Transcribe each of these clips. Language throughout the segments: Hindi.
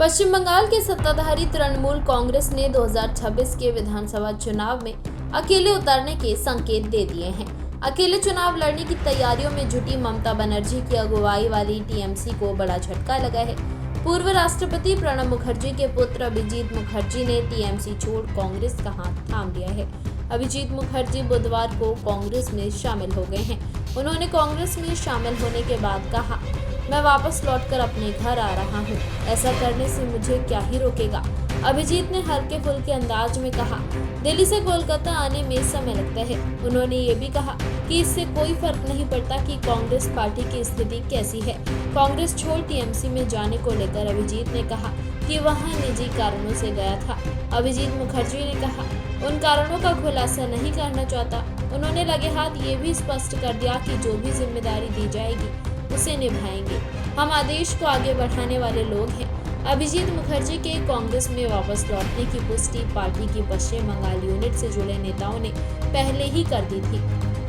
पश्चिम बंगाल के सत्ताधारी तृणमूल कांग्रेस ने 2026 के विधानसभा चुनाव में अकेले उतरने के संकेत दे दिए हैं। अकेले चुनाव लड़ने की तैयारियों में जुटी ममता बनर्जी की अगुवाई वाली टीएमसी को बड़ा झटका लगा है। पूर्व राष्ट्रपति प्रणब मुखर्जी के पुत्र अभिजीत मुखर्जी ने टीएमसी छोड़ कांग्रेस का हाथ थाम लिया है। अभिजीत मुखर्जी बुधवार को कांग्रेस में शामिल हो गए हैं। उन्होंने कांग्रेस में शामिल होने के बाद कहा, मैं वापस लौटकर अपने घर आ रहा हूँ। ऐसा करने से मुझे क्या ही रोकेगा। अभिजीत ने हल्के फुल्के अंदाज में कहा, दिल्ली से कोलकाता आने में समय लगता है। उन्होंने ये भी कहा कि इससे कोई फर्क नहीं पड़ता कि कांग्रेस पार्टी की स्थिति कैसी है। कांग्रेस छोड़ टीएमसी में जाने को लेकर अभिजीत ने कहा कि वहां निजी कारणों से गया था। अभिजीत मुखर्जी ने कहा, उन कारणों का खुलासा नहीं करना चाहता। उन्होंने लगे हाथ ये भी स्पष्ट कर दिया कि जो भी जिम्मेदारी दी जाएगी उसे निभाएंगे। हम आदेश को आगे बढ़ाने वाले लोग हैं। अभिजीत मुखर्जी के कांग्रेस में वापस लौटने की पुष्टि पार्टी की पश्चिम बंगाल यूनिट से जुड़े नेताओं ने पहले ही कर दी थी।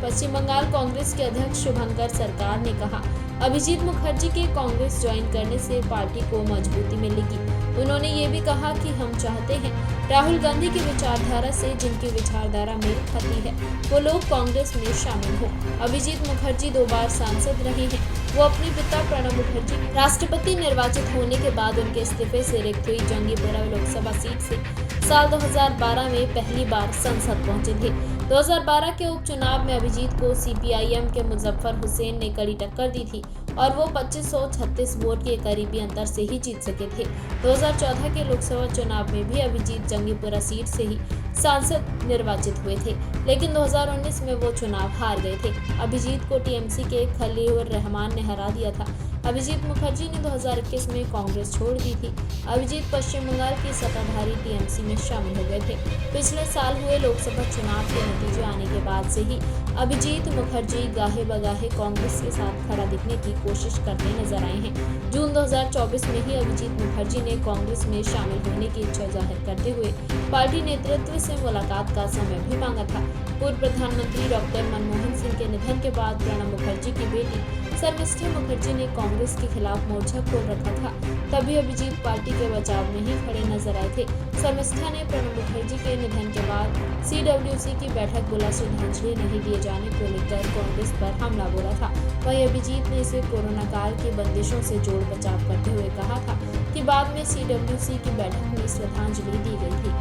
पश्चिम बंगाल कांग्रेस के अध्यक्ष शुभंकर सरकार ने कहा, अभिजीत मुखर्जी के कांग्रेस ज्वाइन करने से पार्टी को मजबूती मिलेगी। उन्होंने ये भी कहा कि हम चाहते हैं राहुल गांधी की विचारधारा से जिनकी विचारधारा मेल खाती है वो लोग कांग्रेस में शामिल हो। अभिजीत मुखर्जी 2 बार सांसद रहे हैं। वो अपने पिता प्रणब मुखर्जी राष्ट्रपति निर्वाचित होने के बाद उनके इस्तीफे से रिक्त हुई जंगीपुरा लोकसभा सीट से साल 2012 में पहली बार संसद पहुंचे थे। 2012 के उपचुनाव में अभिजीत को सीपीआईएम के मुजफ्फर हुसैन ने कड़ी टक्कर दी थी और वो 2536 वोट के करीबी अंतर से ही जीत सके थे। 2014 के लोकसभा चुनाव में भी अभिजीत जंगीपुरा सीट से ही सांसद निर्वाचित हुए थे, लेकिन 2019 में वो चुनाव हार गए थे। अभिजीत को टीएमसी के खलीलुर रहमान ने हरा दिया था। अभिजीत मुखर्जी ने 2021 में कांग्रेस छोड़ दी थी। अभिजीत पश्चिम बंगाल की सत्ताधारी टीएमसी में शामिल हो गए थे। पिछले साल हुए लोकसभा चुनाव के नतीजे आने के बाद से ही अभिजीत मुखर्जी गाहे बगाहे कांग्रेस के साथ खड़ा दिखने की कोशिश करते नजर आए हैं। जून 2024 में ही अभिजीत मुखर्जी ने कांग्रेस में शामिल होने की इच्छा जाहिर करते हुए पार्टी नेतृत्व से मुलाकात का समय भी मांगा था। पूर्व प्रधानमंत्री डॉक्टर मनमोहन सिंह के निधन के बाद प्रणब मुखर्जी की बेटी शर्मिष्ठा मुखर्जी ने कांग्रेस के खिलाफ मोर्चा खोल रखा था। तभी अभिजीत पार्टी के बचाव में ही खड़े नजर आए थे। शर्मिष्ठा ने प्रणब मुखर्जी के निधन के बाद सीडब्ल्यूसी की बैठक बुला श्रद्धांजलि नहीं दिए जाने को लेकर कांग्रेस पर हमला बोला था। वहीं अभिजीत ने इसे कोरोना काल की बंदिशों से जोड़ बचाव करते हुए कहा था कि बाद में सीडब्ल्यूसी की बैठक में श्रद्धांजलि दी गई थी।